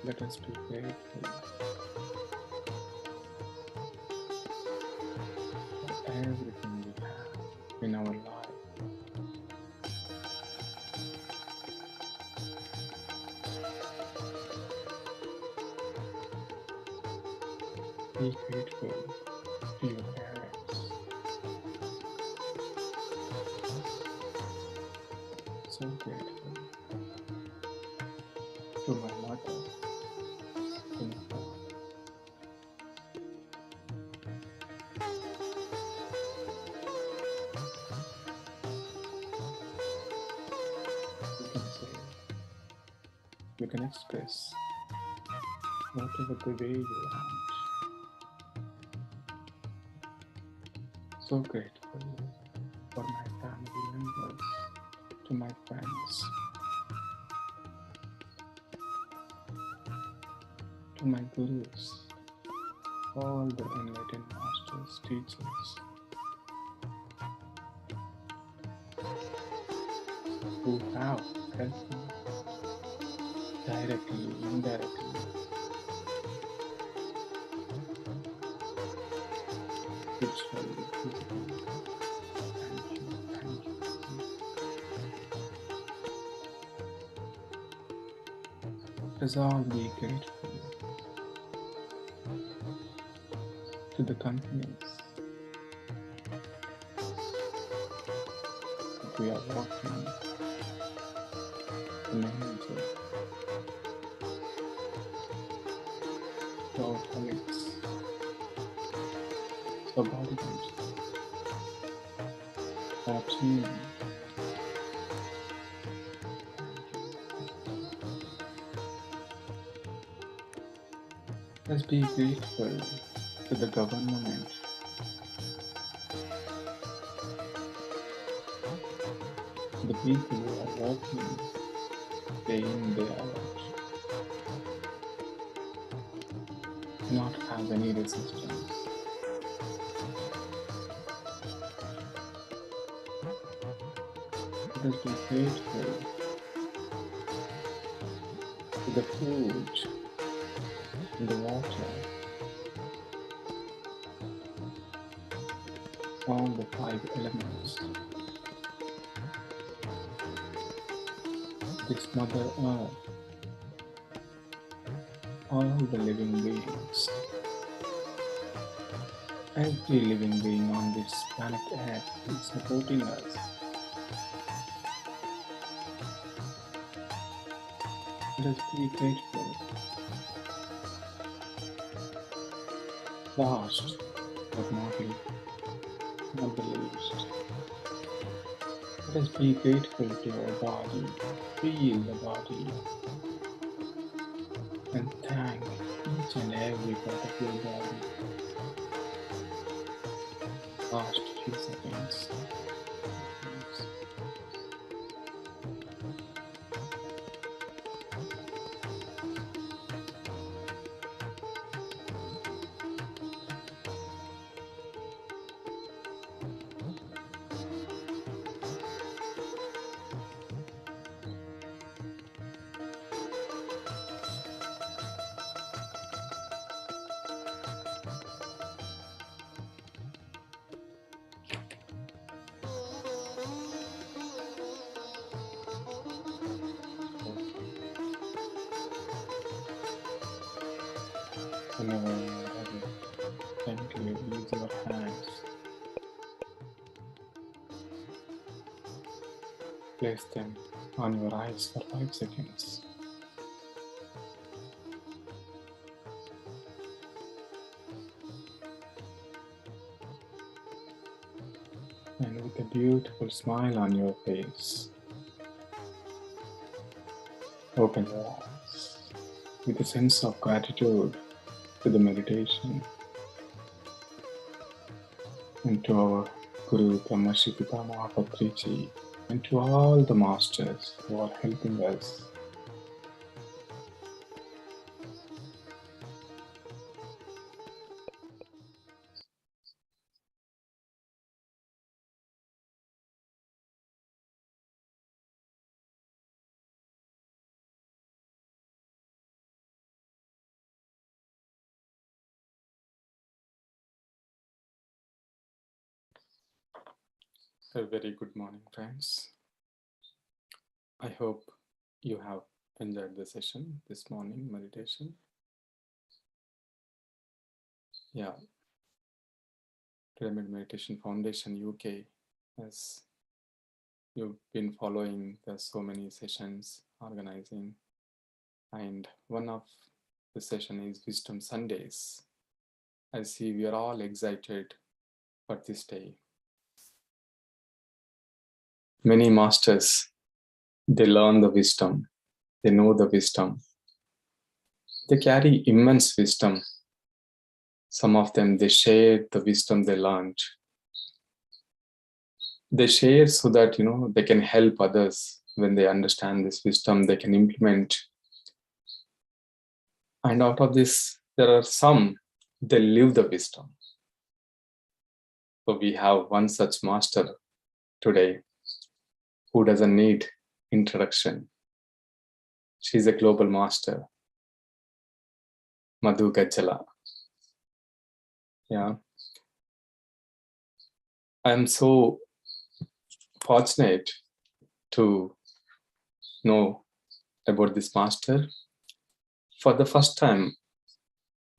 Let us be grateful for everything we have in our life. Be grateful to your parents. So grateful to my mother, Jennifer. You can say, you can express whatever the way you want. So grateful for my family members, to my friends, to my gurus, all the enlightened masters, teachers who have helped me directly, indirectly, spiritually, physically. Thank you, thank you, thank you. Let us all be grateful to the companies that we are working, the manager, to our colleagues, subordinates, our team. Thank you, thank you. Let's be grateful to the government, to the people who are working day in, day out, do not have any resistance. Let us be grateful to the food and the water, all the five elements, this Mother Earth, all the living beings, every living being on this planet Earth is supporting us. Let us be grateful. Last but not the least, let us be grateful to our body, feel the body, and thank each and every part of your body. Last few seconds. Please. Whenever you are ready, gently release your hands. Place them on your eyes for 5 seconds. And with a beautiful smile on your face, open your eyes with a sense of gratitude to the meditation and to our Guru Brahmarshi Pitamaha Patriji and to all the masters who are helping us A very good morning, friends. I hope you have enjoyed the session this morning, meditation. Yeah, Pyramid Meditation Foundation UK, as you've been following, there's so many sessions organizing, and one of the session is Wisdom Sundays. I see we are all excited for this day. Many masters, they learn the wisdom, they know the wisdom, they carry immense wisdom. Some of them, they share the wisdom they learned. They share so that, they can help others. When they understand this wisdom, they can implement. And out of this, there are some, they live the wisdom. So we have one such master today who doesn't need introduction. She's a global master, Madhu Gajjala. Yeah. I'm so fortunate to know about this master. For the first time,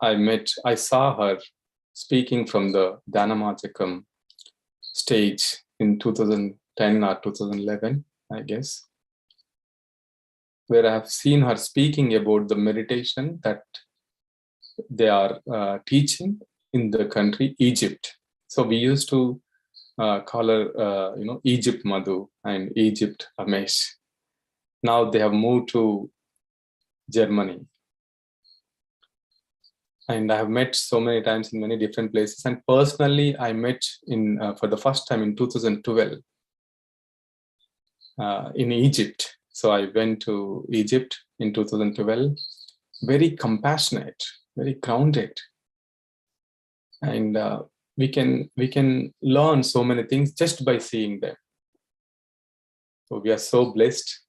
I saw her speaking from the Dhanamajikam stage in 2010 or 2011, I guess, where I have seen her speaking about the meditation that they are teaching in the country, Egypt. So we used to call her, Egypt Madhu and Egypt Amesh. Now they have moved to Germany. And I have met so many times in many different places. And personally, I met for the first time in 2012 in Egypt. So I went to Egypt in 2012. Very compassionate, very grounded, and we can learn so many things just by seeing them. So we are so blessed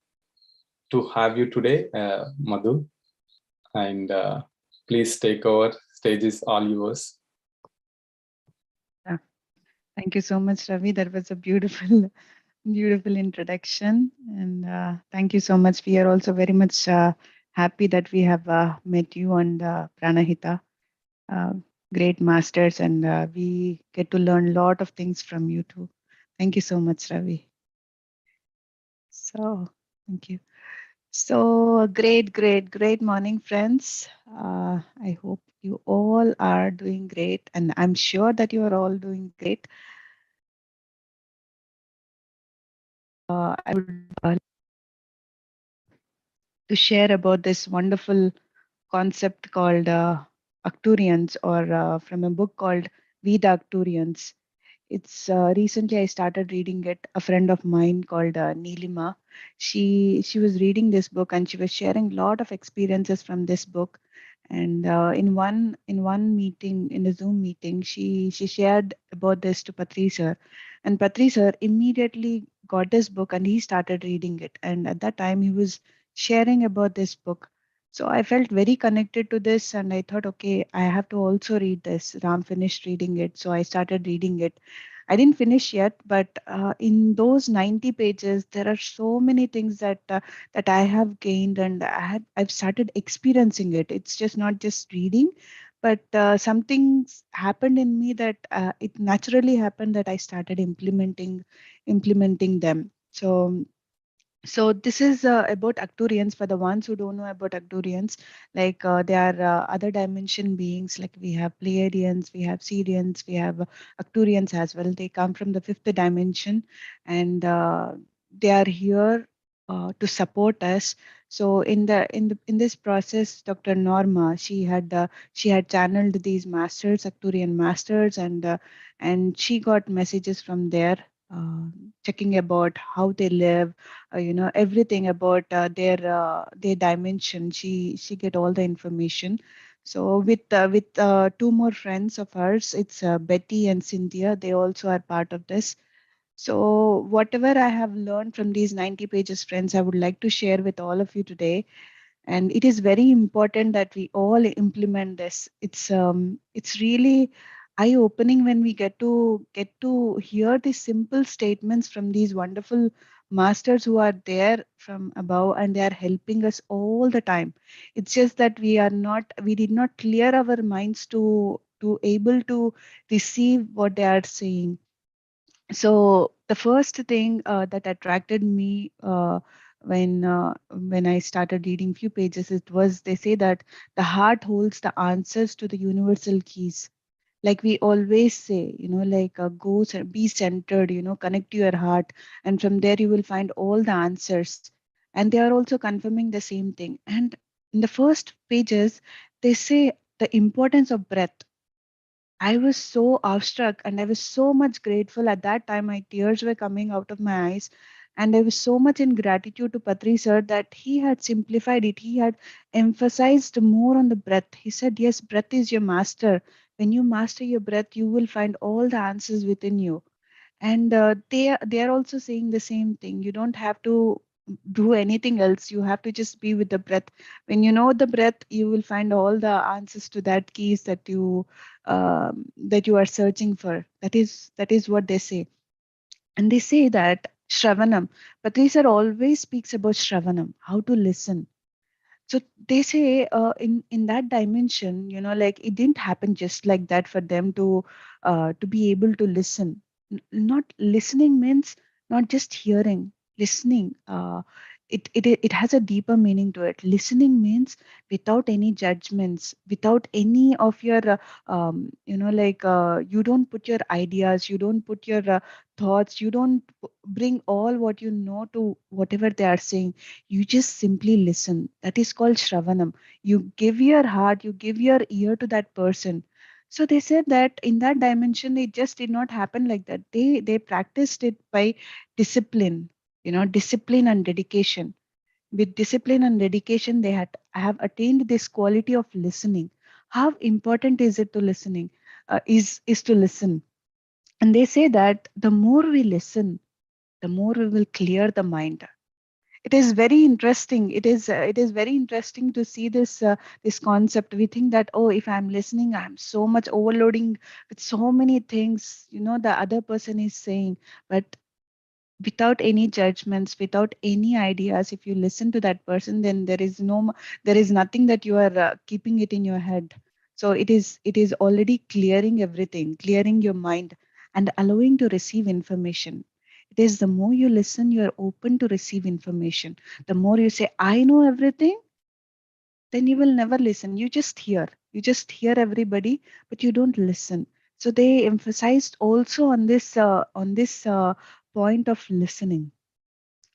to have you today, Madhu, and please take over. Stage is all yours. Thank you so much, Ravi. That was a beautiful, beautiful introduction. And thank you so much. We are also very much happy that we have met you and Pranahita, great masters, and we get to learn a lot of things from you too. Thank you so much, Ravi. So, thank you. So, great morning, friends. I hope you all are doing great, and I'm sure that you are all doing great. I would to share about this wonderful concept called Arcturians, or from a book called Veda Arcturians. It's recently I started reading it. A friend of mine called Neelima, she was reading this book and she was sharing a lot of experiences from this book. And in one meeting, in a Zoom meeting, she shared about this to Patri sir, and Patri sir immediately got this book and he started reading it. And at that time, he was sharing about this book. So I felt very connected to this, and I thought, okay, I have to also read this. Ram finished reading it, so I started reading it. I didn't finish yet, but in those 90 pages, there are so many things that I have gained, and I've started experiencing it. It's just not just reading, but some things happened in me that it naturally happened that I started implementing them. So this is about Arcturians. For the ones who don't know about Arcturians, like there are other dimension beings, like we have Pleiadians, we have Sirians, we have Arcturians as well. They come from the fifth dimension, and they are here to support us. So in this process, Dr. Norma, she had channeled these masters, Arcturian masters, and she got messages from there, uh, checking about how they live, everything about their dimension. She get all the information. So with two more friends of hers, it's Betty and Cynthia. They also are part of this. So whatever I have learned from these 90 pages, friends, I would like to share with all of you today. And it is very important that we all implement this. It's really eye-opening when we get to hear these simple statements from these wonderful masters who are there from above, and they are helping us all the time. It's just that we did not clear our minds to able to receive what they are saying. So the first thing that attracted me when I started reading few pages, it was, they say that the heart holds the answers to the universal keys. Like we always say, like be centered, connect to your heart, and from there you will find all the answers. And they are also confirming the same thing. And in the first pages, they say the importance of breath. I was so awestruck and I was so much grateful at that time. My tears were coming out of my eyes. And I was so much in gratitude to Patri sir that he had simplified it. He had emphasized more on the breath. He said, yes, breath is your master. When you master your breath, you will find all the answers within you. And they are also saying the same thing. You don't have to do anything else. You have to just be with the breath. When you know the breath, you will find all the answers to that keys that you are searching for. That is what they say. And they say that Shravanam, Patri sir always speaks about Shravanam, how to listen. So they say in that dimension, like it didn't happen just like that for them to be able to listen. Not listening means not just hearing. Listening, it has a deeper meaning to it. Listening means without any judgments, without any of your like you don't put your ideas, you don't put your thoughts, you don't bring all what you know to whatever they are saying. You just simply listen. That is called Shravanam. You give your heart, you give your ear to that person. So they said that in that dimension, it just did not happen like that. They practiced it by discipline, discipline and dedication. With discipline and dedication, they have attained this quality of listening. How important is it to listening? Is to listen. And they say that the more we listen, the more we will clear the mind. It is very interesting. It is very interesting to see this concept. We think that, oh, if I'm listening, I'm so much overloading with so many things, the other person is saying. But without any judgments, without any ideas, if you listen to that person, then there is nothing that you are keeping it in your head. So it is already clearing everything, clearing your mind, and allowing to receive information. It is the more you listen, you are open to receive information. The more you say, I know everything, then you will never listen. You just hear everybody, but you don't listen. So they emphasized also on this point of listening.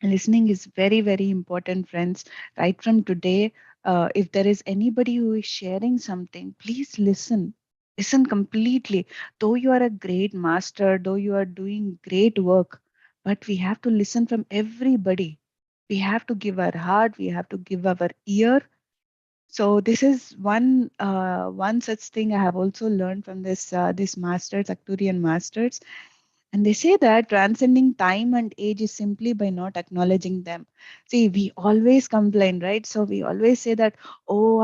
Listening is very, very important, friends. Right from today, if there is anybody who is sharing something, please listen. Listen completely. Though you are a great master, though you are doing great work, but we have to listen from everybody. We have to give our heart, we have to give our ear. So this is one such thing I have also learned from this masters, Acturian masters. And they say that transcending time and age is simply by not acknowledging them. See, we always complain, right? So we always say that, oh,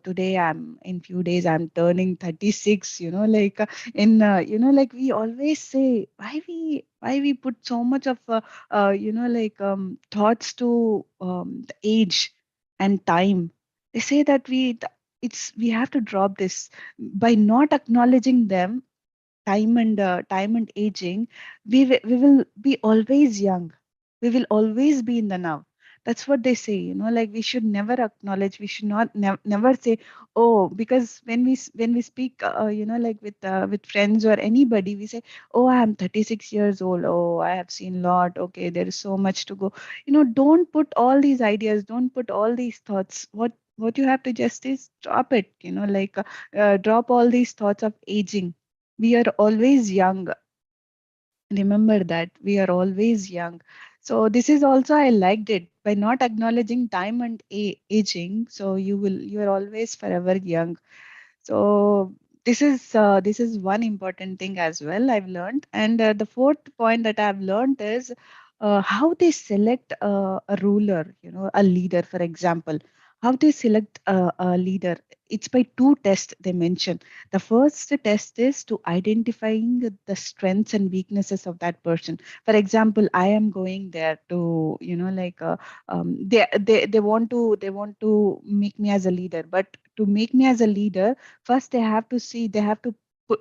today I'm in few days I'm turning 36, like we always say, why we put so much of thoughts to the age and time. They say that we have to drop this by not acknowledging them, time and aging. We will be always young. We will always be in the now. That's what they say, like we should never acknowledge, we should not never say, oh, because when we speak like with friends or anybody, we say, oh, I am 36 years old, oh, I have seen a lot, okay, there is so much to go. Don't put all these ideas, don't put all these thoughts. What you have to just is drop it, drop all these thoughts of aging. We are always young. Remember that we are always young. So this is also, I liked it, by not acknowledging time and aging. So you are always forever young. So this is one important thing as well I've learned. And the fourth point that I've learned is how they select a ruler, a leader, for example. how they select a leader. It's by two tests they mention. The first test is to identifying the strengths and weaknesses of that person. For example, I am going there to, they want to make me as a leader, but to make me as a leader, first they have to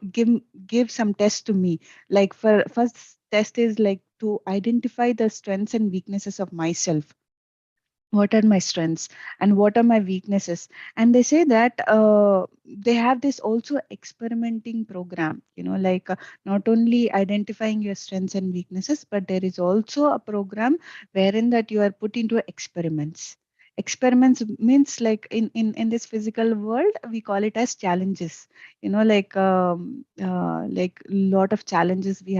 give some tests to me. Like, for first test is like to identify the strengths and weaknesses of myself. What are my strengths and what are my weaknesses? And they say that they have this also experimenting program, not only identifying your strengths and weaknesses, but there is also a program wherein that you are put into experiments. Means, like, in this physical world we call it as challenges. Like lot of challenges we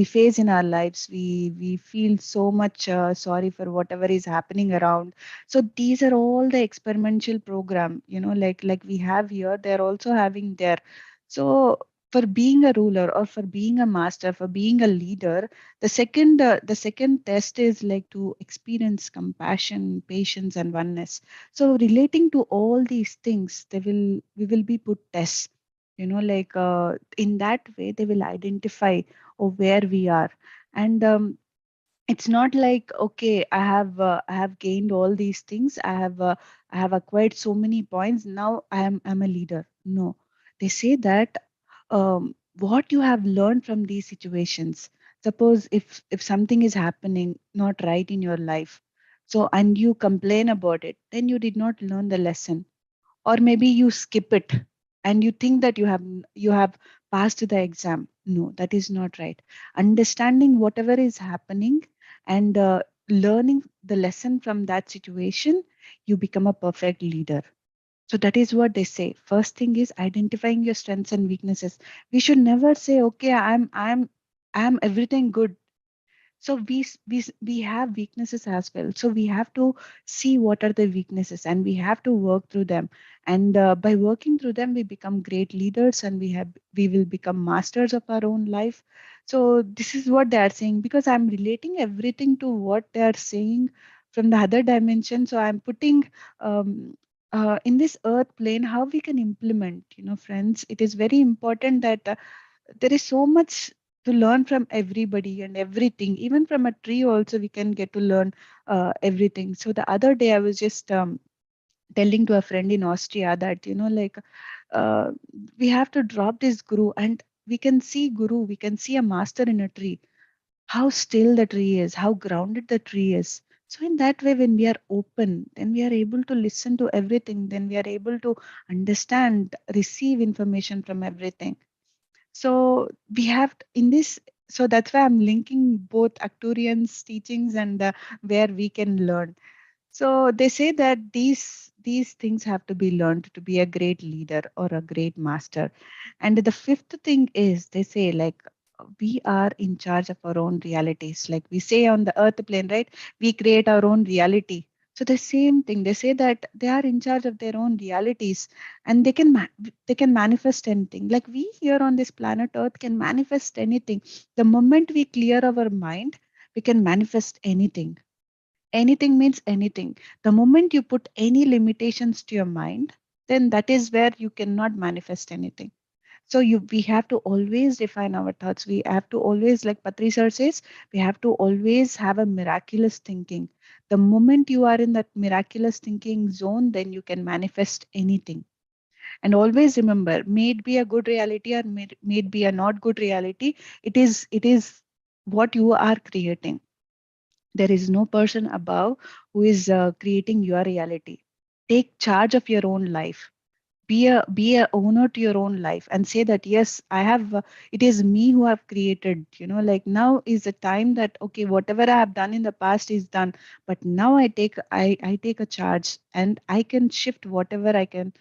face in our lives. We feel so much sorry for whatever is happening around. So these are all the experimental program, like we have here, they're also having there. So for being a ruler, or for being a master, for being a leader, the second test is like to experience compassion, patience, and oneness. So relating to all these things, we will be put tests, in that way they will identify of where we are. And it's not like, okay, I have gained all these things, I have acquired so many points, now I'm a leader. No, they say that what you have learned from these situations. Suppose if something is happening not right in your life, so and you complain about it, then you did not learn the lesson. Or maybe you skip it and you think that you have passed the exam. No, that is not right. Understanding whatever is happening and learning the lesson from that situation, you become a perfect leader. So that is what they say. First thing is identifying your strengths and weaknesses. We should never say, okay, I'm everything good. So we have weaknesses as well, so we have to see what are the weaknesses and we have to work through them. And by working through them, we become great leaders, and we will become masters of our own life. So this is what they are saying, because I'm relating everything to what they are saying from the other dimension. So I'm putting in this earth plane how we can implement, friends. It is very important that there is so much to learn from everybody and everything. Even from a tree also we can get to learn everything. So the other day I was just telling to a friend in Austria that, uh, we have to drop this guru, and we can see a master in a tree, how still the tree is, how grounded the tree is. So in that way, when we are open, then we are able to listen to everything, then we are able to understand, receive information from everything. So we have in this, so that's why I'm linking both Acturian's teachings and where we can learn. So they say that these things have to be learned to be a great leader or a great master. And the fifth thing is, they say, like, we are in charge of our own realities. Like we say on the earth plane, right? We create our own reality. So the same thing, they say that they are in charge of their own realities, and they can manifest anything. Like we here on this planet Earth can manifest anything. The moment we clear our mind, we can manifest anything. Anything means anything. The moment you put any limitations to your mind, then that is where you cannot manifest anything. So we have to always define our thoughts. We have to always, like Patri sir says, we have to always have a miraculous thinking. The moment you are in that miraculous thinking zone, then you can manifest anything. And always remember, may it be a good reality, or may it be a not good reality, it is what you are creating. There is no person above who is creating your reality. Take charge of your own life. Be a owner to your own life, and say that, yes, I have. It is me who have created. Like, now is the time that, okay, whatever I have done in the past is done, but now I take a charge, and I can shift whatever I can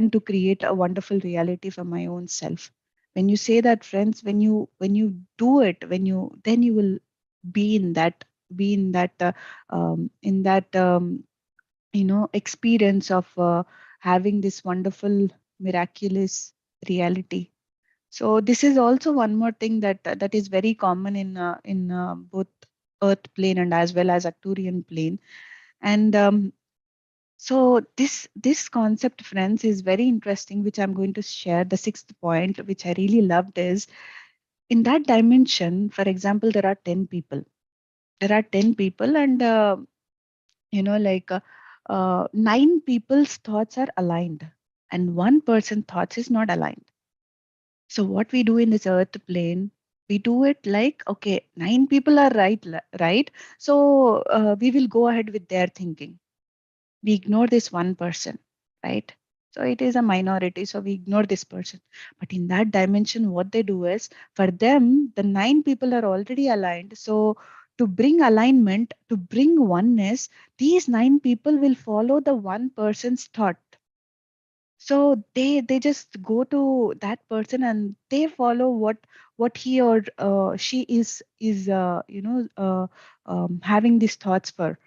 to create a wonderful reality for my own self. When you say that, friends, when you do it, then you will be in that be in that experience of having this wonderful miraculous reality. So this is also one more thing that is very common in both earth plane and as well as Arcturian plane. And So this concept, friends, is very interesting, which I'm going to share. The sixth point, which I really loved, is in that dimension. For example, there are 10 people. There are 10 people, and like 9 people's thoughts are aligned, and one person's thoughts is not aligned. So what we do in this earth plane, we do it like, okay, 9 people are right. So we will go ahead with their thinking. We ignore this one person, right? So it is a minority, so we ignore this person. But in that dimension, what they do is, for them, the 9 people are already aligned. So to bring alignment, to bring oneness, these 9 people will follow the one person's thought. So they just go to that person and they follow what he or she is having these thoughts for.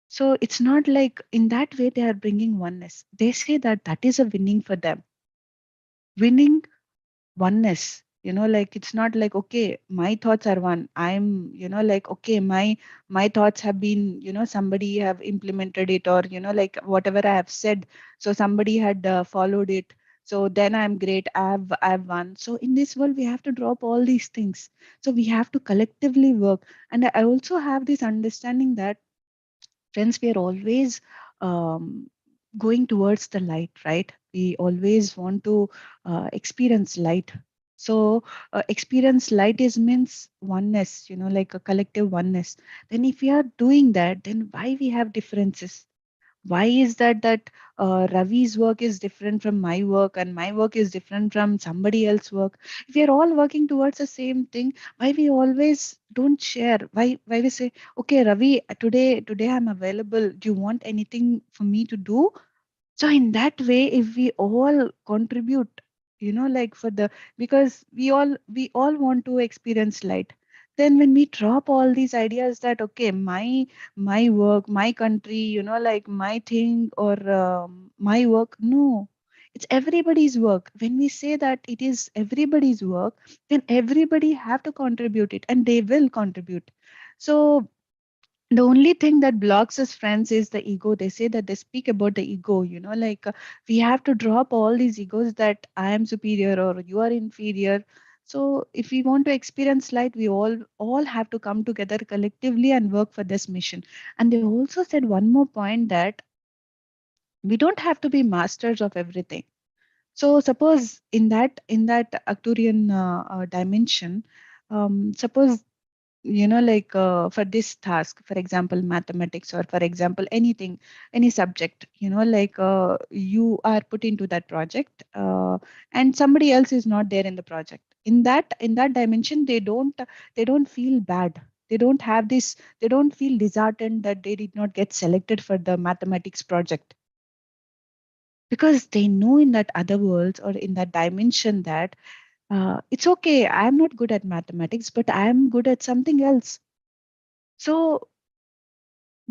So it's not like in that way they are bringing oneness. They say that that is a winning for them. Winning oneness. Like it's not like, okay, my thoughts are one. I'm, like, okay, my thoughts have been, somebody have implemented it, or like whatever I have said. So somebody had followed it. So then I'm great. I have won. So in this world, we have to drop all these things. So we have to collectively work. And I also have this understanding that, friends, we are always going towards the light, right? We always want to experience light. So experience light is means oneness, like a collective oneness. Then if we are doing that, then why we have differences? Why is that Ravi's work is different from my work, and my work is different from somebody else's work? If we are all working towards the same thing, why we always don't share? Why we say, okay, Ravi, today I'm available. Do you want anything for me to do? So in that way, if we all contribute, like for the, because we all want to experience light. Then when we drop all these ideas that, okay, my work, my country, like my thing, or my work, no, it's everybody's work. When we say that it is everybody's work, then everybody have to contribute it, and they will contribute. So the only thing that blocks us, friends, is the ego. They say that they speak about the ego, like we have to drop all these egos, that I am superior or you are inferior. So if we want to experience light, we all have to come together collectively and work for this mission. And they also said one more point, that we don't have to be masters of everything. So suppose in that Arcturian dimension, suppose, like for this task, for example, mathematics, or for example, anything, any subject, like you are put into that project, and somebody else is not there in the project. In that dimension, they don't feel bad. They don't feel disheartened that they did not get selected for the mathematics project, because they know in that other worlds, or in that dimension, that it's okay, I'm not good at mathematics, but I'm good at something else. So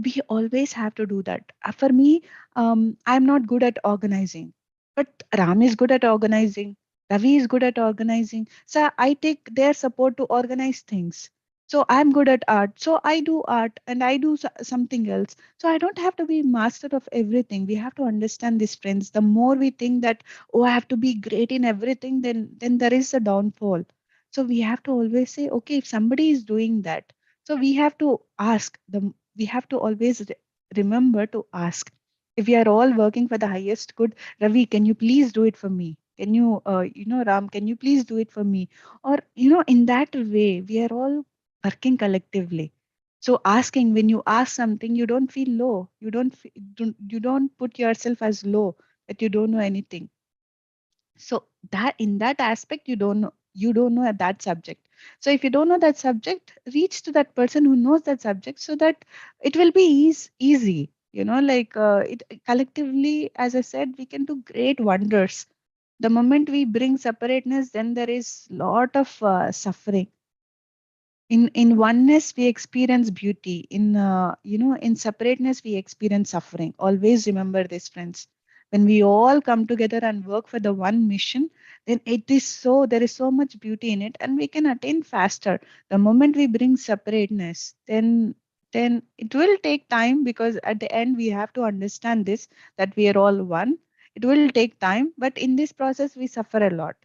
we always have to do that. For me, I'm not good at organizing, but Ram is good at organizing. Ravi is good at organizing. So I take their support to organize things. So I'm good at art. So I do art, and I do something else. So I don't have to be master of everything. We have to understand this, friends. The more we think that, oh, I have to be great in everything, then there is a downfall. So we have to always say, okay, if somebody is doing that, so we have to ask them. We have to always remember to ask. If we are all working for the highest good, Ravi, can you please do it for me? Can you, Ram, can you please do it for me? Or, in that way, we are all working collectively. So asking, when you ask something, you don't feel low. You don't put yourself as low, that you don't know anything. So that in that aspect, you don't know at that subject. So if you don't know that subject, reach to that person who knows that subject, so that it will be easy, like it collectively, as I said, we can do great wonders. The moment we bring separateness, then there is lot of suffering. In oneness, we experience beauty. In separateness, we experience suffering. Always remember this, friends. When we all come together and work for the one mission, then there is so much beauty in it, and we can attain faster. The moment we bring separateness, then then it will take time, because at the end we have to understand this, that we are all one. It will take time, but in this process we suffer a lot.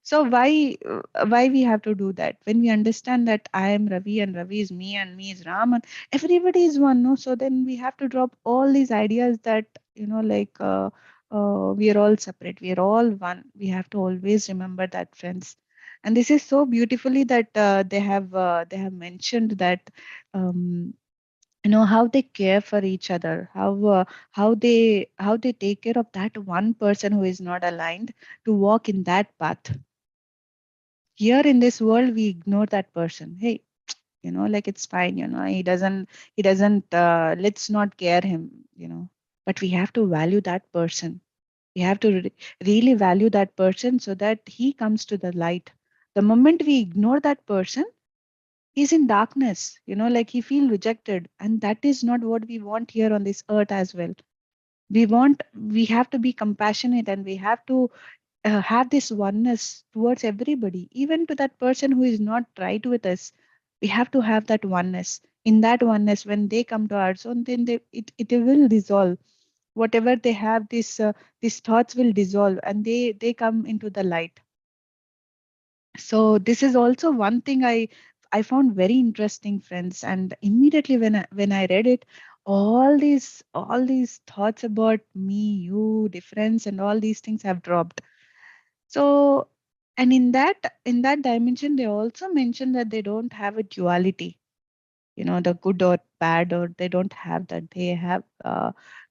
So why we have to do that? When we understand that I am Ravi and Ravi is me and me is Ram and everybody is one, no? So then we have to drop all these ideas that, we are all separate, we are all one. We have to always remember that, friends. And this is so beautifully that they have mentioned that, um, how they care for each other, how they take care of that one person who is not aligned to walk in that path. Here in this world we ignore that person. Hey, like it's fine, he doesn't let's not care him. But we have to value that person. We have to really value that person so that he comes to the light. The moment we ignore that person, he's in darkness, like he feel rejected, and that is not what we want here on this earth as well. We have to be compassionate, and we have to have this oneness towards everybody, even to that person who is not right with us. We have to have that oneness. In that oneness, when they come to our zone, then it will dissolve. Whatever they have, these thoughts will dissolve, and they come into the light. So this is also one thing I found very interesting, friends. And immediately when I read it, all these thoughts about me, you, difference, and all these things have dropped. So, and in that dimension, they also mention that they don't have a duality, the good or bad, or they don't have that.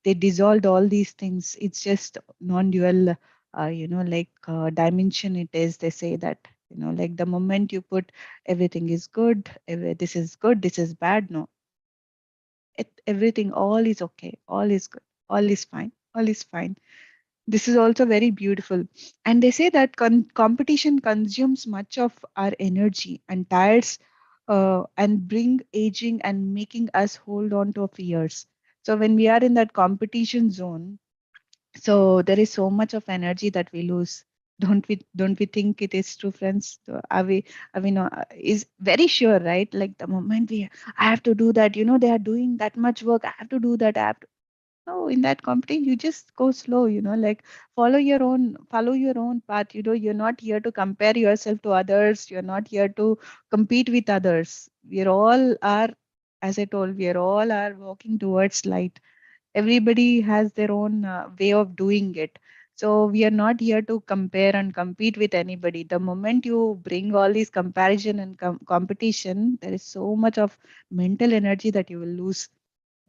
They dissolved all these things. It's just non-dual, dimension. It is. They say that, like the moment you put everything is good, this is good, this is bad. No, everything, all is okay, all is good, all is fine, all is fine. This is also very beautiful. And they say that competition consumes much of our energy and tires, and bring aging and making us hold on to our fears. So when we are in that competition zone, so there is so much of energy that we lose. Don't we think it is true, friends? So are we no, is very sure, right? Like the moment I have to do that, they are doing that much work, I have to do that, I have to. No, in that competition, you just go slow, like follow your own path. You're not here to compare yourself to others. You're not here to compete with others. We're all are, as I told, we are walking towards light. Everybody has their own way of doing it. So we are not here to compare and compete with anybody. The moment you bring all these comparison and competition, there is so much of mental energy that you will lose.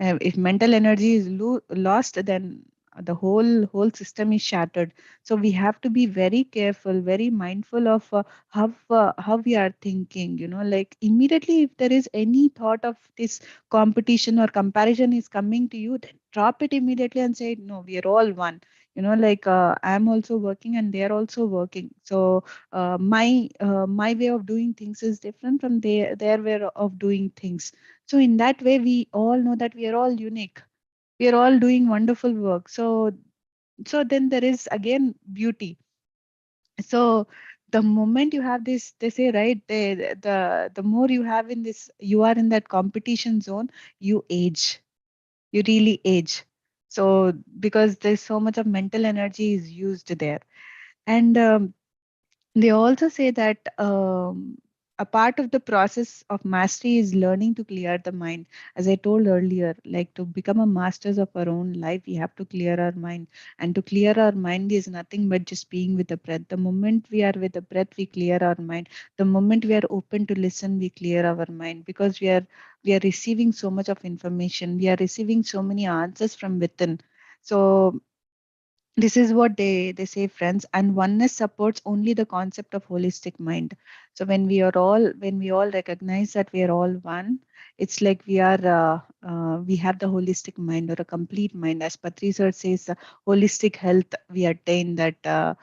If mental energy is lost, then the whole system is shattered. So we have to be very careful, very mindful of how we are thinking. Like immediately, if there is any thought of this competition or comparison is coming to you, then drop it immediately and say, no, we are all one. Like I'm also working and they are also working. So my way of doing things is different from their way of doing things. So in that way, we all know that we are all unique. We are all doing wonderful work. So then there is again beauty. So the moment you have this, they say, right, the more you have in this, you are in that competition zone, you age. You really age. So because there's so much of mental energy is used there. And they also say that a part of the process of mastery is learning to clear the mind. As I told earlier, like to become a masters of our own life, we have to clear our mind. And to clear our mind is nothing but just being with the breath. The moment we are with the breath, we clear our mind. The moment we are open to listen, we clear our mind, because we are receiving so much of information. We are receiving so many answers from within. So this is what they say, friends. And oneness supports only the concept of holistic mind. So when we all recognize that we are all one, it's like we have the holistic mind, or a complete mind. As Patri sir says, holistic health we attain that,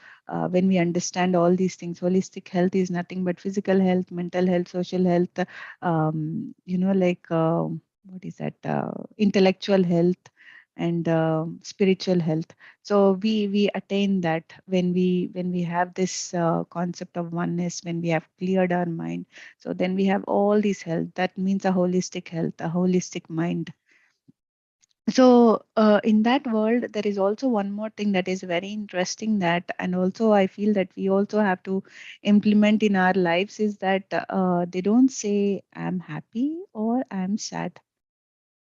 when we understand all these things. Holistic health is nothing but physical health, mental health, social health, like what is that, intellectual health, and spiritual health. So we attain that when we have this concept of oneness, when we have cleared our mind. So then we have all this health. That means a holistic health, a holistic mind. So in that world, there is also one more thing that is very interesting, that, and also I feel that we also have to implement in our lives, is that they don't say I'm happy or I'm sad.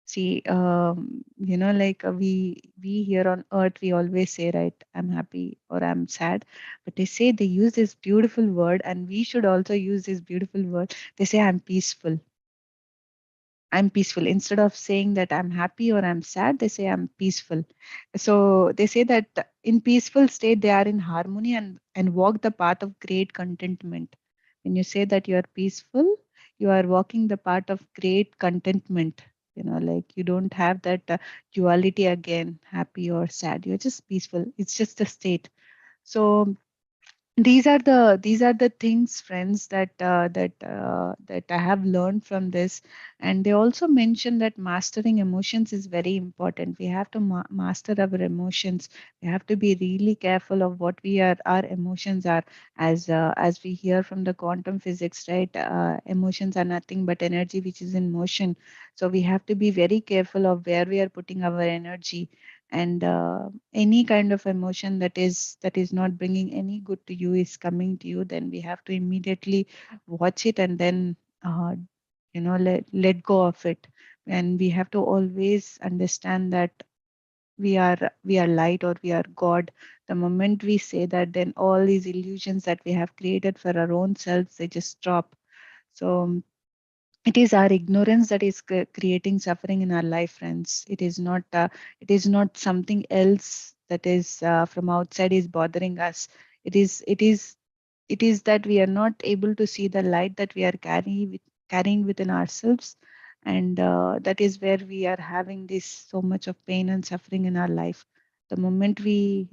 See, like we here on earth, we always say, right, I'm happy or I'm sad, but they use this beautiful word, and we should also use this beautiful word. They say I'm peaceful. I'm peaceful. Instead of saying that I'm happy or I'm sad, they say I'm peaceful. So they say that in peaceful state, they are in harmony and walk the path of great contentment. When you say that you are peaceful, you are walking the path of great contentment. Like you don't have that duality again, happy or sad. You're just peaceful. It's just a state. So these are the things, friends, that I have learned from this. And they also mention that mastering emotions is very important. We have to master our emotions. We have to be really careful of what our emotions are. As we hear from the quantum physics, right, emotions are nothing but energy which is in motion. So we have to be very careful of where we are putting our energy. And any kind of emotion that is not bringing any good to you is coming to you, then we have to immediately watch it, and then let go of it. And we have to always understand that we are light, or we are God. The moment we say that, then all these illusions that we have created for our own selves, they just drop. So it is our ignorance that is creating suffering in our life, friends. It is not something else that is from outside is bothering us. It is that we are not able to see the light that we are carrying within ourselves. And that is where we are having this so much of pain and suffering in our life. The moment we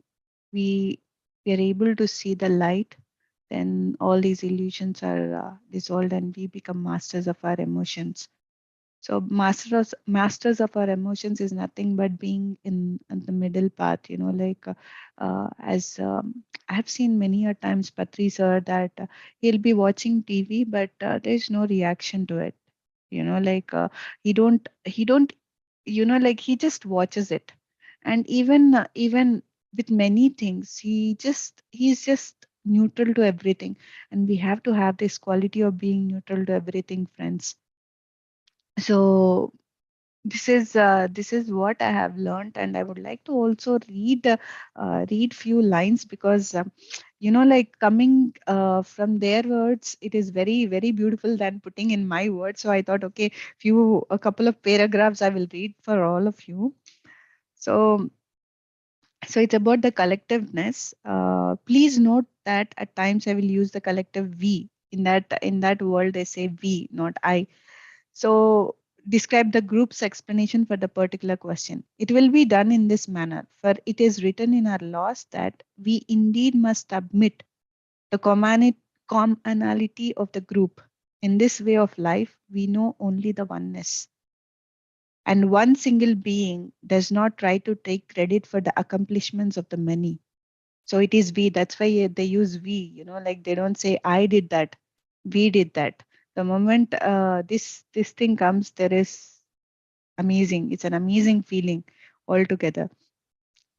we are able to see the light, then all these illusions are dissolved, and we become masters of our emotions. So masters of our emotions is nothing but being in the middle path. Like as I have seen many a times, Patri sir, that he'll be watching TV, but there's no reaction to it. Like he don't like he just watches it. And even with many things, he's just neutral to everything. And we have to have this quality of being neutral to everything, friends. So this is what I have learned, and I would like to also read few lines, because like coming from their words, it is very very beautiful than putting in my words. So I thought, okay, a couple of paragraphs I will read for all of you. So it's about the collectiveness. Please note that at times I will use the collective we. In that world, they say we, not I. So describe the group's explanation for the particular question. It will be done in this manner, for it is written in our laws that we indeed must admit the commonality of the group. In this way of life, we know only the oneness. And one single being does not try to take credit for the accomplishments of the many. So it is we. That's why they use we, like they don't say I did that, we did that. The moment this thing comes, there is amazing. It's an amazing feeling altogether.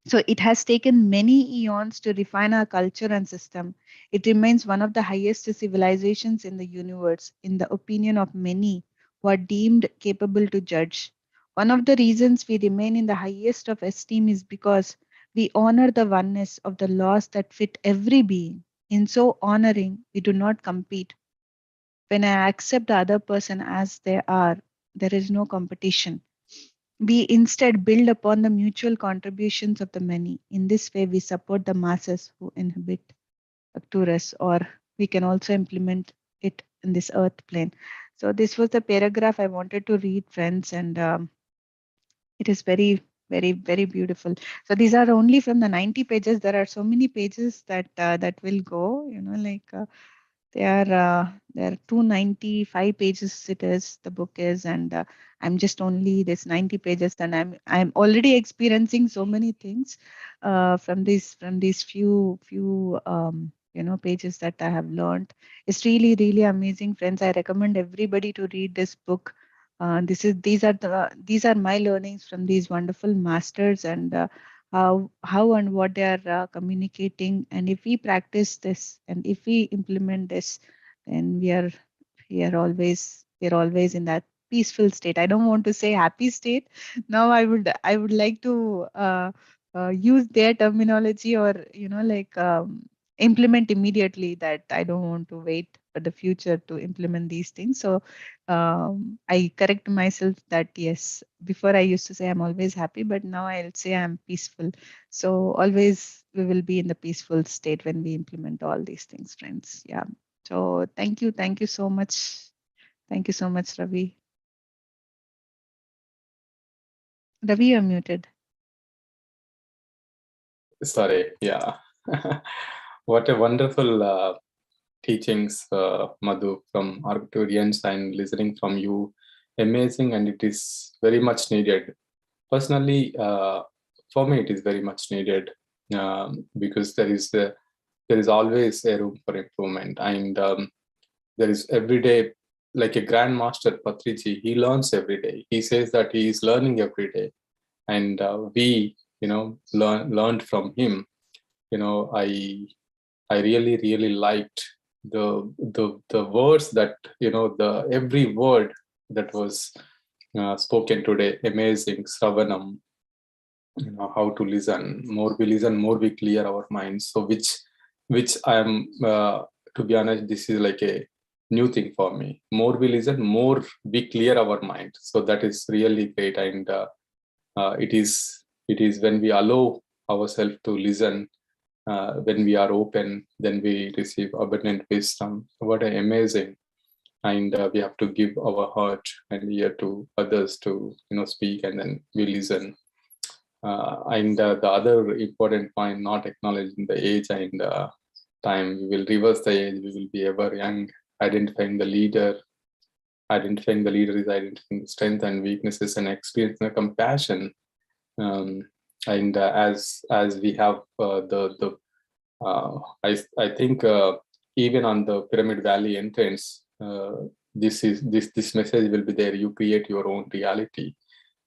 So it has taken many eons to refine our culture and system. It remains one of the highest civilizations in the universe, in the opinion of many who are deemed capable to judge. One of the reasons we remain in the highest of esteem is because we honor the oneness of the laws that fit every being. In so honoring, we do not compete. When I accept the other person as they are, there is no competition. We instead build upon the mutual contributions of the many. In this way, we support the masses who inhabit Arcturus, or we can also implement it in this earth plane. So, this was the paragraph I wanted to read, friends, and it is very, very, very beautiful. So, these are only from the 90 pages. There are so many pages that will go, There are 295 pages it is, the book is, and I'm just only this 90 pages, and I'm already experiencing so many things from these few pages that I have learned. It's really really amazing, friends. I recommend everybody to read this book. These are my learnings from these wonderful masters, and how and what they are communicating. And if we practice this and if we implement this, then we are always in that peaceful state. I don't want to say happy state. Now I would like to use their terminology, or like implement immediately, that I don't want to wait for the future to implement these things. So I correct myself that yes, before I used to say I'm always happy, but now I'll say I'm peaceful. So always we will be in the peaceful state when we implement all these things, friends. Yeah. So thank you so much. Thank you so much, Ravi. Ravi, you're muted. Sorry, yeah. What a wonderful teachings, Madhu, from Arcturians, and listening from you. Amazing, and it is very much needed. Personally, for me, it is very much needed, because there is always a room for improvement, and there is every day, like a grandmaster Patriji, he learns every day. He says that he is learning every day, and we, learned from him. I really really liked the words that, the every word that was spoken today. Amazing, Sravanam. How to listen. More we listen, more we clear our minds. So which I am, to be honest, this is like a new thing for me. More we listen, more we clear our mind. So that is really great, and it is when we allow ourselves to listen, when we are open, then we receive abundant wisdom. What an amazing! And we have to give our heart and ear to others to speak, and then we listen. And the other important point, not acknowledging the age and time. We will reverse the age. We will be ever young. Identifying the leader. Identifying the leader is identifying strength and weaknesses and experience and compassion. And as we have the I think even on the Pyramid Valley entrance, this message will be there. You create your own reality,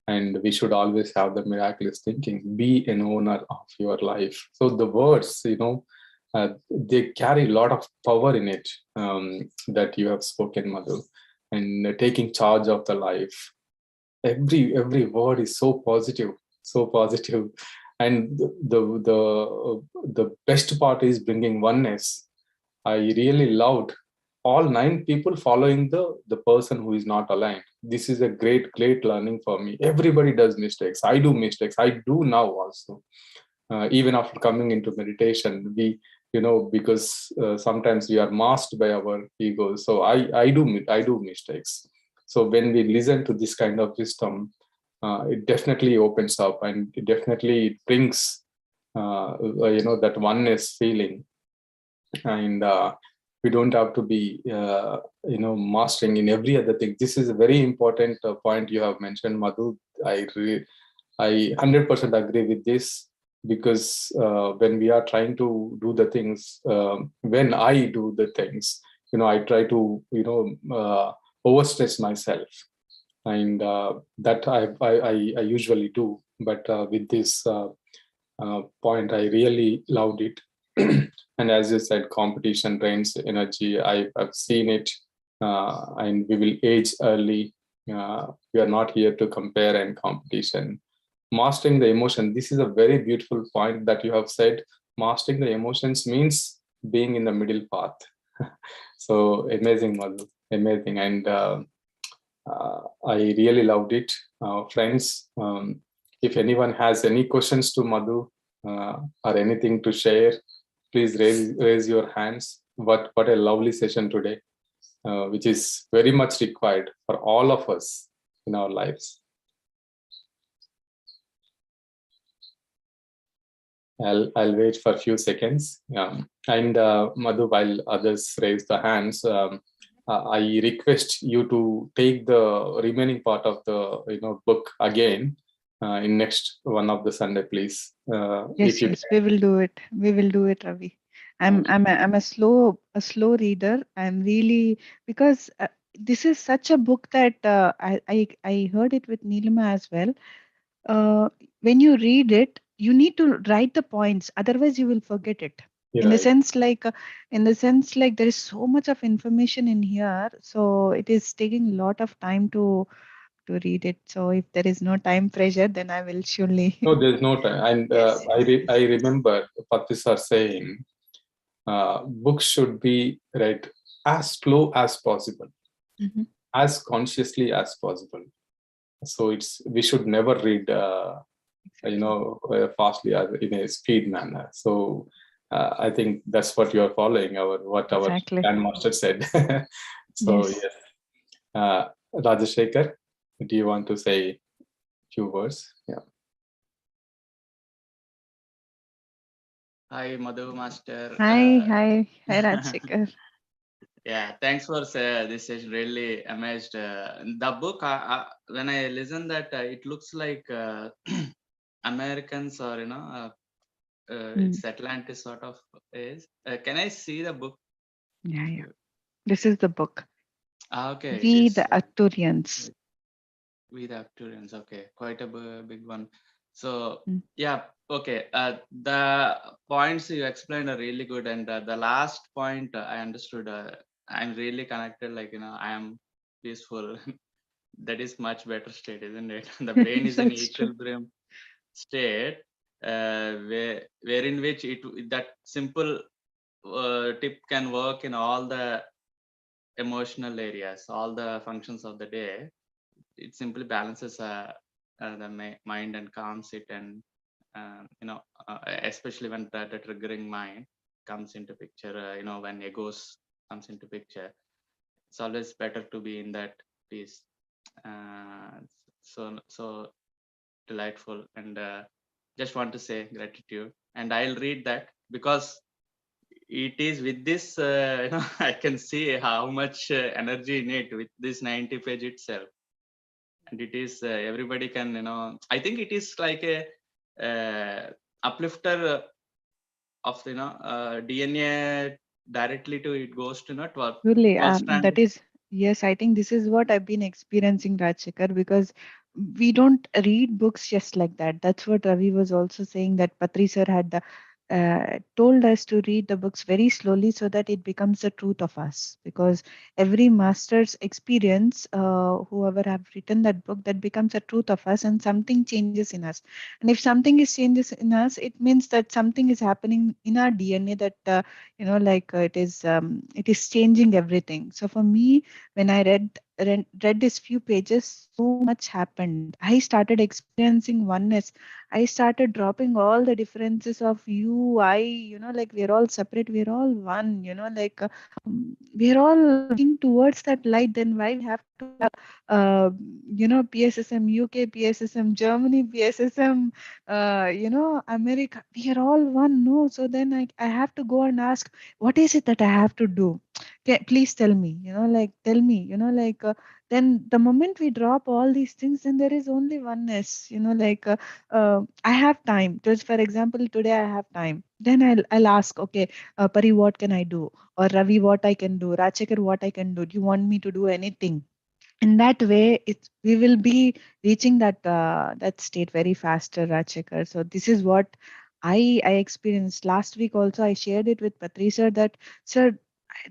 and we should always have the miraculous thinking. Be an owner of your life. So the words, they carry a lot of power in it, that you have spoken, Madhu, and taking charge of the life. Every word is so positive, so positive. And the best part is bringing oneness. I really loved all 9 people following the person who is not aligned. This is a great learning for me. Everybody does mistakes. I do mistakes. I do now also. Even after coming into meditation, we, because sometimes we are masked by our egos. So I do mistakes. So when we listen to this kind of wisdom, it definitely opens up, and it definitely brings that oneness feeling. And we don't have to be mastering in every other thing. This is a very important point you have mentioned, Madhu. I 100% agree with this, because when we are trying to do the things, when I do the things, I try to overstress myself, and that I usually do. But with this point, I really loved it. And as you said, competition drains energy. I've seen it, and we will age early. We are not here to compare and competition. Mastering the emotion. This is a very beautiful point that you have said. Mastering the emotions means being in the middle path. So amazing, Madhu. Amazing. And I really loved it. Friends, if anyone has any questions to Madhu, or anything to share, please raise your hands. What a lovely session today, which is very much required for all of us in our lives. I'll wait for a few seconds. And Madhu, while others raise the hands, I request you to take the remaining part of the book again in next one of the Sunday, please. If Yes, you yes, we will do it. We will do it, Ravi. can. I'm a slow reader. I'm really because this is such a book that I heard it with Neelima as well. uh, when you read it, you need to write the points, otherwise you will forget it. You're In the right. sense like, there is so much of information in here, so it is taking a lot of time to read it. So if there is no time pressure, then I will surely. No, there's no time. And Yes, yes, I yes. remember Patrisa saying, books should be read as slow as possible, Mhm. as consciously as possible. So we should never read Exactly. fastly or in a speed manner. So I think that's what you are following, what our Exactly. grandmaster said. So Yes. yes, Rajashekar, do you want to say a few words? Yeah. Hi, Madhu Master. Hi, Rajshekar. Yeah, thanks for this is really amazed. The book, when I listen that, it looks like Americans or Mm. it's Atlantis sort of is. Can I see the book? Yeah, yeah. This is the book. Okay, it We the is Arcturians. with Acturians. Okay, quite a big one. So Mm. yeah, okay. The points you explained are really good, and the last point I understood. I'm really connected. Like I am peaceful. That is much better state, isn't it? The brain is in That's true. equilibrium state, wherein which that simple tip can work in all the emotional areas, all the functions of the day. It simply balances the mind and calms it, and especially when the triggering mind comes into picture. When egos comes into picture, it's always better to be in that peace. uh, so delightful, and just want to say gratitude, and I'll read that because it is with this I can see how much energy in it with this 90 page itself, and it is everybody can, I think it is like a uplifter of DNA directly to it goes to 12 Really, 12 strand. that is, yes, I think this is what I've been experiencing, Rajshekar, because we don't read books just like that. That's what Ravi was also saying, that Patri sir had told us to read the books very slowly so that it becomes the truth of us. Because every master's experience, whoever have written that book, that becomes a truth of us, and something changes in us. And if something is changes in us, it means that something is happening in our DNA, that it is changing everything. So for me, when I read these few pages, so much happened. I started experiencing oneness. I started dropping all the differences of you, I, like we're all separate, we're all one, we're all looking towards that light. Then why we have to have PSSM UK, PSSM Germany, PSSM America, we are all one. No, so then I have to go and ask, what is it that I have to do? Please tell me, tell me, then the moment we drop all these things, then there is only oneness, I have time. Just for example, today I have time. Then I'll ask, okay, Pari, what can I do? Or Ravi, what I can do? Rachekar, what I can do? Do you want me to do anything? In that way, we will be reaching that state very faster, Rachekar. So this is what I experienced last week. Also, I shared it with Patri sir, that sir,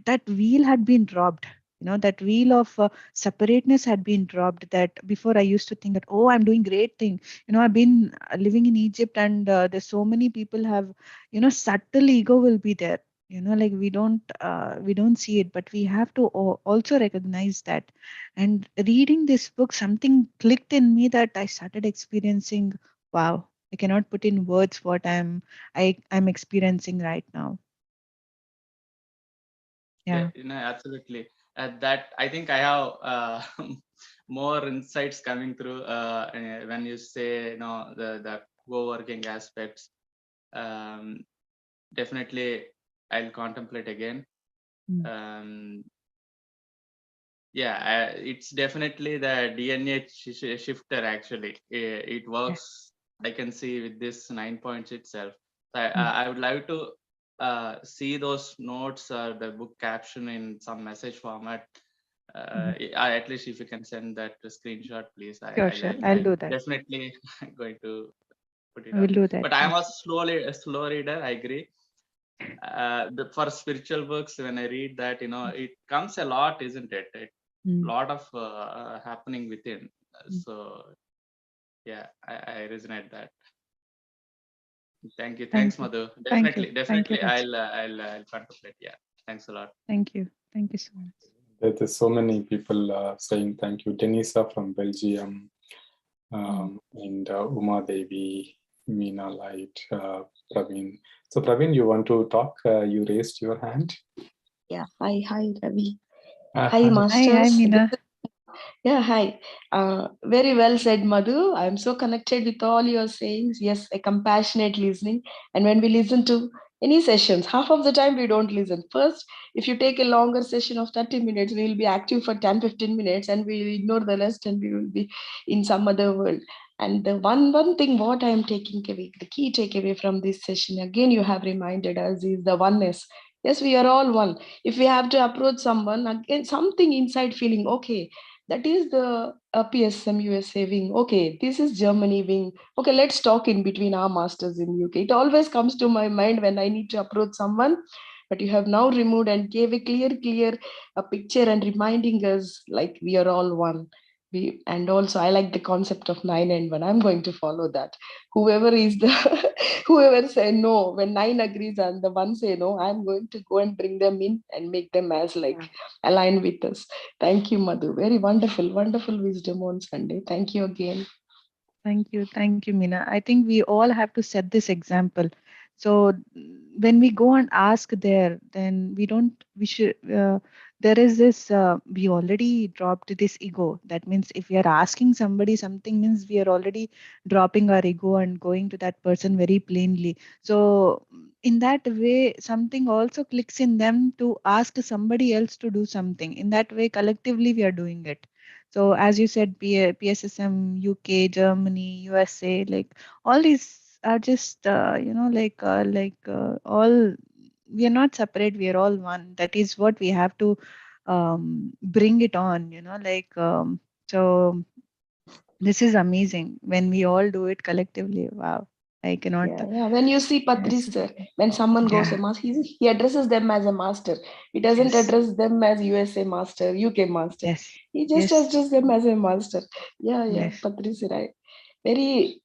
that wheel had been dropped. That wheel of separateness had been dropped. That before I used to think that, oh, I'm doing great thing. I've been living in Egypt, and there's so many people have, subtle ego will be there. Like we don't see it, but we have to also recognize that. And reading this book, something clicked in me that I started experiencing. Wow, I cannot put in words what I'm experiencing right now. Yeah, Yeah. absolutely. That I think I have more insights coming through when you say the co-working aspects. definitely I'll contemplate again. Yeah, it's definitely the DNA shifter. Actually, it works. I can see with this 9 points itself. I would like to see those notes or the book caption in some message format. At least if you can send that screenshot, please. Sure. I'll do that. Definitely going to put it I will up. do that. But I am also a slow reader. I agree. For spiritual books, when I read that, it comes a lot, isn't it? Lot of happening within. So yeah, I resonate that. Thank you. Thanks, Madhu. Definitely. I'll contemplate. Yeah. Thanks a lot. Thank you so much. There's so many people saying thank you. Denisa from Belgium, and Uma Devi, Meena Light, Praveen. So Praveen, you want to talk? You raised your hand. Yeah. Hi, Ravi. Hi, Hi, masters. Hi, Meena. Yeah, hi. Very well said, Madhu. I'm so connected with all your sayings. Yes, a compassionate listening. And when we listen to any sessions, half of the time we don't listen. First, if you take a longer session of 30 minutes, we will be active for 10-15 minutes and we will ignore the rest and we will be in some other world. And the one thing what I am taking away, the key takeaway from this session, again, you have reminded us is the oneness. Yes, we are all one. If we have to approach someone, again, something inside feeling, okay, that is the PSM USA wing. Okay, this is Germany wing. Okay, let's talk in between our masters in UK. It always comes to my mind when I need to approach someone. But you have now removed and gave a clear picture and reminding us like we are all one. And also I like the concept of 9 and 1. I'm going to follow that. Whoever is the whoever say no, when 9 agrees and the 1 say no, I'm going to go and bring them in and make them as like align with us. Thank you, Madhu. Very wonderful wisdom on Sunday. Thank you again. Thank you, Meena. I think we all have to set this example. So when we go and ask there, then we should, there is this, we already dropped this ego. That means if we are asking somebody something, means we are already dropping our ego and going to that person very plainly. So in that way, something also clicks in them to ask somebody else to do something. In that way, collectively, we are doing it. So as you said, PSSM, UK, Germany, USA, like all these are just, all, we are not separate, we are all one. That is what we have to bring it on, so this is amazing when we all do it collectively. Wow. I cannot. Yeah. When you see Patrice, when someone goes a master, he addresses them as a master. He doesn't address them as USA master, UK master. Yes. He just addresses them as a master. Yeah. Patrice, right? Very.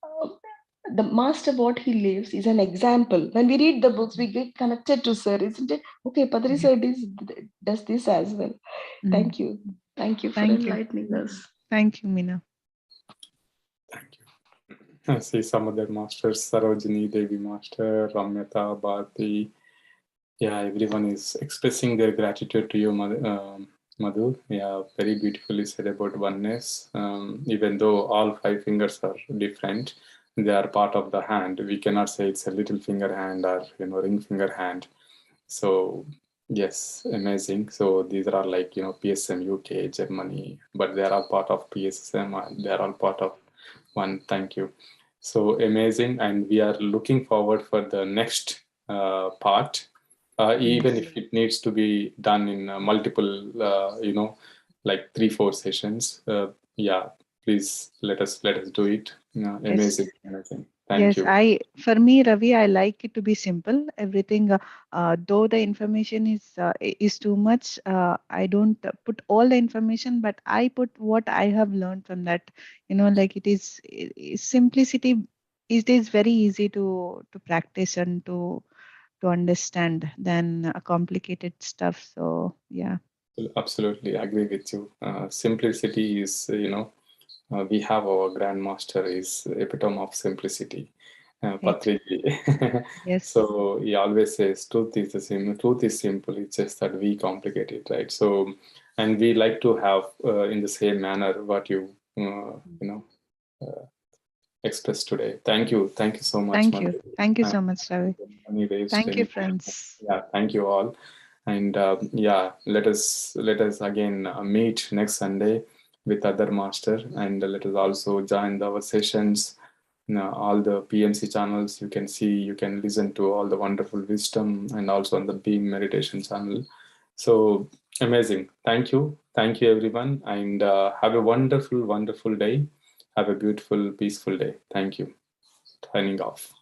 The master, what he lives, is an example. When we read the books, we get connected to sir, isn't it? Okay, Patrice does this as well. Thank you for enlightening us. Thank you, Meena. Thank you. I see some other masters, Sarojini Devi Master, Ramyata, Bharti. Yeah, everyone is expressing their gratitude to you, Madhu. Yeah, very beautifully said about oneness. Even though all 5 fingers are different, they are part of the hand. We cannot say it's a little finger hand or ring finger hand. So yes, amazing. So these are like PSM UK, Germany, but they are all part of PSM and they are all part of one. Thank you. So amazing, and we are looking forward for the next part. Even if it needs to be done in multiple, like 3-4 sessions. Yeah, please let us do it. Amazing. Thank you. For me, Ravi, I like it to be simple. Everything, though the information is too much, I don't put all the information, but I put what I have learned from that. Simplicity. It is very easy to practice and to understand than complicated stuff. So yeah. Absolutely agree with you. Simplicity is, we have our grandmaster is epitome of simplicity, Patriji. Yes. So he always says truth is the same. Truth is simple. It's just that we complicate it, right? So, and we like to have in the same manner what you expressed today. Thank you so much. Thank Madhu. you. Thank you so much, Ravi. Thank you, friends. Yeah, thank you all. And yeah, let us again meet next Sunday with other master, and let us also join our sessions. All the PMC channels you can see, you can listen to all the wonderful wisdom, and also on the Beam Meditation channel. So amazing. Thank you everyone, and have a wonderful day. Have a beautiful, peaceful day. Thank you. Signing off.